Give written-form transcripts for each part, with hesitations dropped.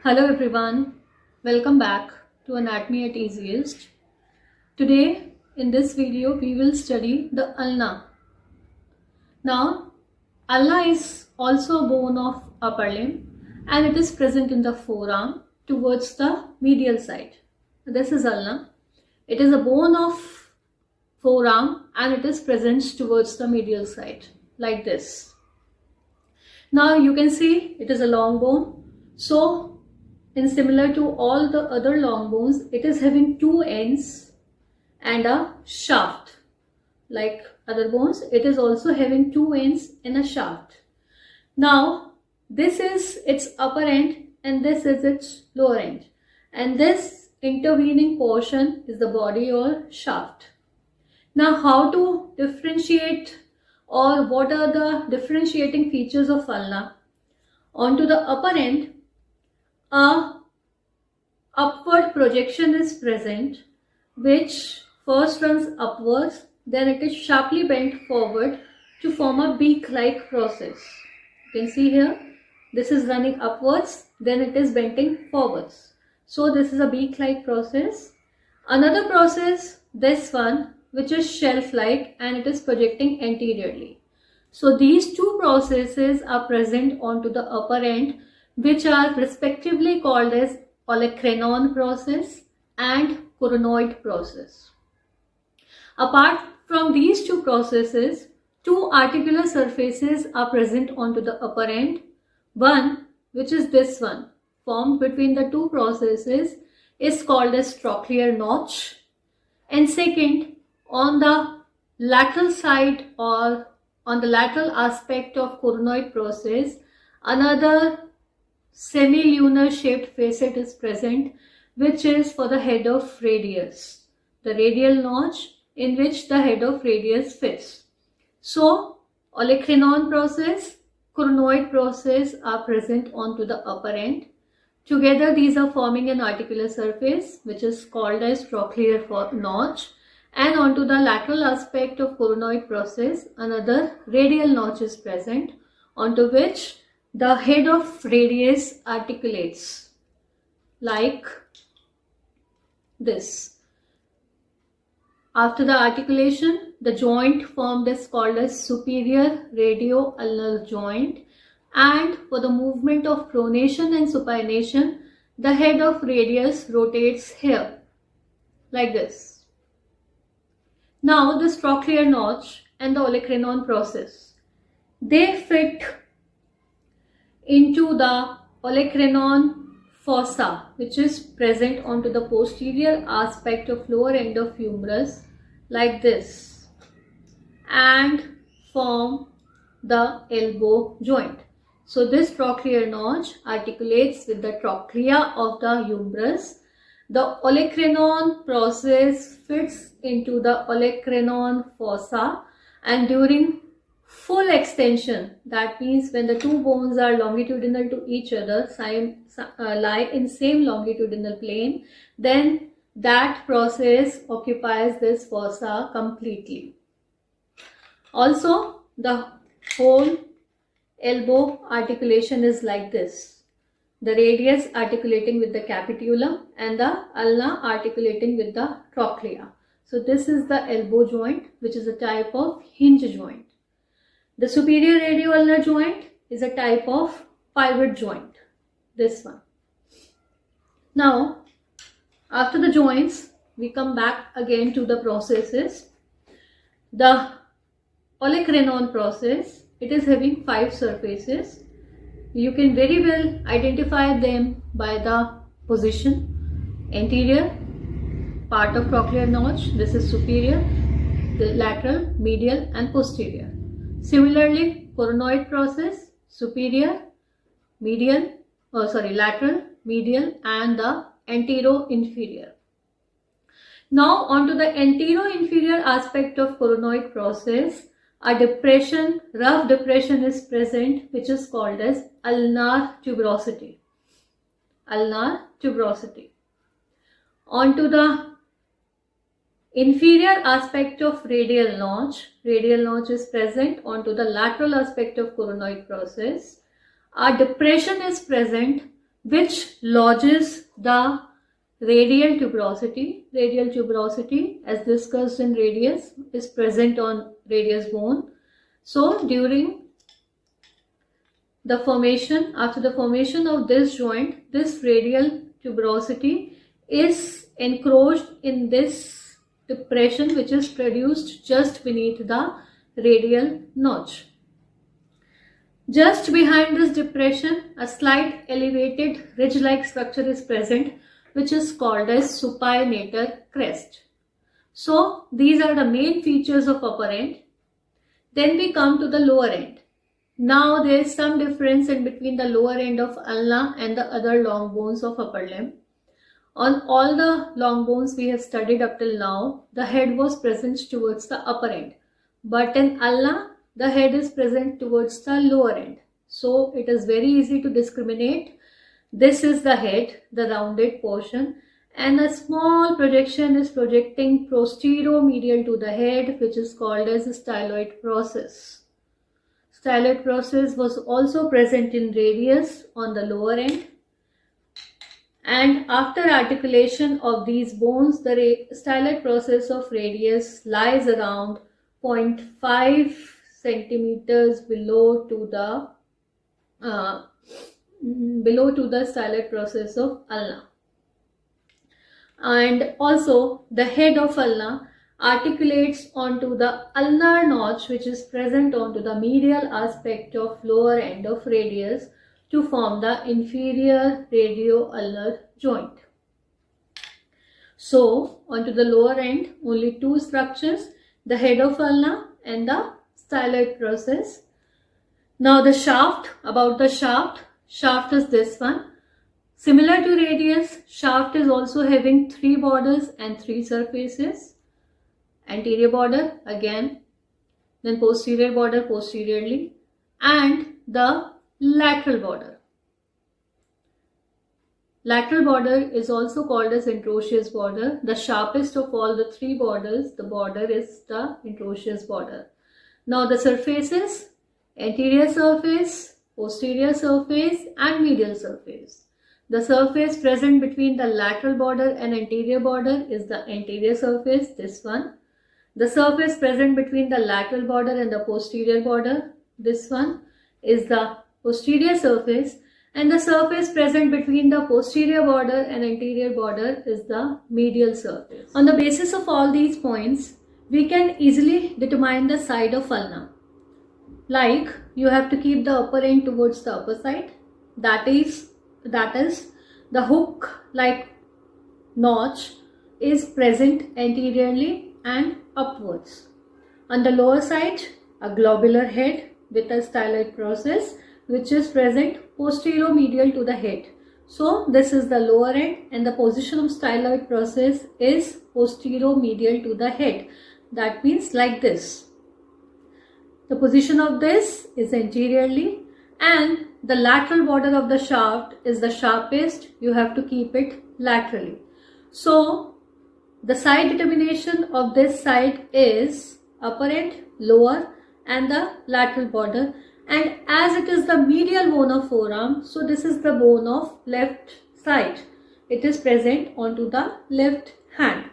Hello everyone, welcome back to Anatomy at Easiest. Today in this video we will study the ulna. Now ulna is also a bone of upper limb and it is present in the forearm towards the medial side. This is ulna. It is a bone of forearm and it is present towards the medial side like this. Now you can see it is a long bone. So in similar to all the other long bones, it is having two ends and a shaft. Like other bones, it is also having two ends and a shaft. Now, this is its upper end and this is its lower end. And this intervening portion is the body or shaft. Now, how to differentiate or what are the differentiating features of ulna? Onto the upper end, a upward projection is present which first runs upwards, then it is sharply bent forward to form a beak-like process. You can see here, this is running upwards, then it is bending forwards. So this is a beak-like process. Another process, this one, which is shelf-like and it is projecting anteriorly. So these two processes are present onto the upper end, which are respectively called as olecranon process and coronoid process. Apart from these two processes, two articular surfaces are present onto the upper end. One, which is this one, formed between the two processes, is called as trochlear notch. And second, on the lateral side or on the lateral aspect of coronoid process, another semi-lunar shaped facet is present, which is for the head of radius, the radial notch in which the head of radius fits. So, olecranon process, coronoid process are present onto the upper end. Together, these are forming an articular surface, which is called as trochlear notch. And onto the lateral aspect of coronoid process, another radial notch is present, onto which the head of radius articulates like this. After the articulation, the joint formed is called as superior radio-ulnar joint, and for the movement of pronation and supination, the head of radius rotates here like this. Now this trochlear notch and the olecranon process, they fit into the olecranon fossa, which is present onto the posterior aspect of lower end of humerus like this, and form the elbow joint. So this trochlear notch articulates with the trochlea of the humerus. The olecranon process fits into the olecranon fossa, and during full extension, that means when the two bones are longitudinal to each other, lie in same longitudinal plane, then that process occupies this fossa completely. Also, the whole elbow articulation is like this. The radius articulating with the capitulum and the ulna articulating with the trochlea. So this is the elbow joint, which is a type of hinge joint. The superior radio-ulnar joint is a type of pivot joint, this one. Now, after the joints, we come back again to the processes. The olecranon process, it is having 5 surfaces. You can very well identify them by the position. Anterior, part of trochlear notch, this is superior, the lateral, medial and posterior. Similarly, coronoid process, superior, lateral, medial and the antero-inferior. Now onto the antero-inferior aspect of coronoid process, a depression, rough depression is present, which is called as ulnar tuberosity. Ulnar tuberosity. Onto the inferior aspect of radial notch is present onto the lateral aspect of coronoid process. A depression is present which lodges the radial tuberosity. Radial tuberosity, as discussed in radius, is present on radius bone. So during the formation, after the formation of this joint, this radial tuberosity is encroached in this depression which is produced just beneath the radial notch. Just behind this depression, a slight elevated ridge-like structure is present which is called as supinator crest. So these are the main features of upper end. Then we come to the lower end. Now there is some difference in between the lower end of ulna and the other long bones of upper limb. On all the long bones we have studied up till now, the head was present towards the upper end. But in ulna, the head is present towards the lower end. So it is very easy to discriminate. This is the head, the rounded portion, and a small projection is projecting posterior-medial to the head, which is called as the styloid process. Styloid process was also present in radius on the lower end. And after articulation of these bones, the styloid process of radius lies around 0.5 centimeters below to the styloid process of ulna. And also the head of ulna articulates onto the ulnar notch which is present onto the medial aspect of lower end of radius to form the inferior radio-ulnar joint. So onto the lower end, only two structures, the head of ulna and the styloid process. Now the shaft, about the shaft is this one. Similar to radius, shaft is also having three borders and three surfaces. Anterior border again, then posterior border posteriorly, and the lateral border. Lateral border is also called as introitious border. The sharpest of all the three borders, the border is the introitious border. Now the surfaces, anterior surface, posterior surface and medial surface. The surface present between the lateral border and anterior border is the anterior surface, this one. The surface present between the lateral border and the posterior border, this one, is the posterior surface, and the surface present between the posterior border and anterior border is the medial surface. On the basis of all these points, we can easily determine the side of ulna. Like, you have to keep the upper end towards the upper side, that is the hook-like notch is present anteriorly and upwards. On the lower side, a globular head with a styloid process which is present posterior-medial to the head. So this is the lower end and the position of styloid process is posterior-medial to the head. That means like this. The position of this is anteriorly and the lateral border of the shaft is the sharpest. You have to keep it laterally. So the side determination of this side is upper end, lower and the lateral border, and as it is the medial bone of forearm, so this is the bone of left side. It is present onto the left hand.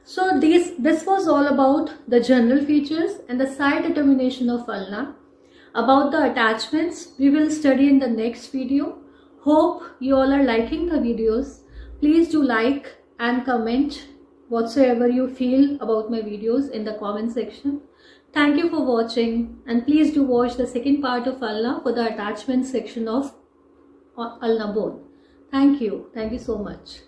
So this was all about the general features and the side determination of ulna. About the attachments, we will study in the next video. Hope you all are liking the videos. Please do like and comment whatsoever you feel about my videos in the comment section. Thank you for watching, and please do watch the second part of ulna for the attachment section of ulna bone. Thank you so much.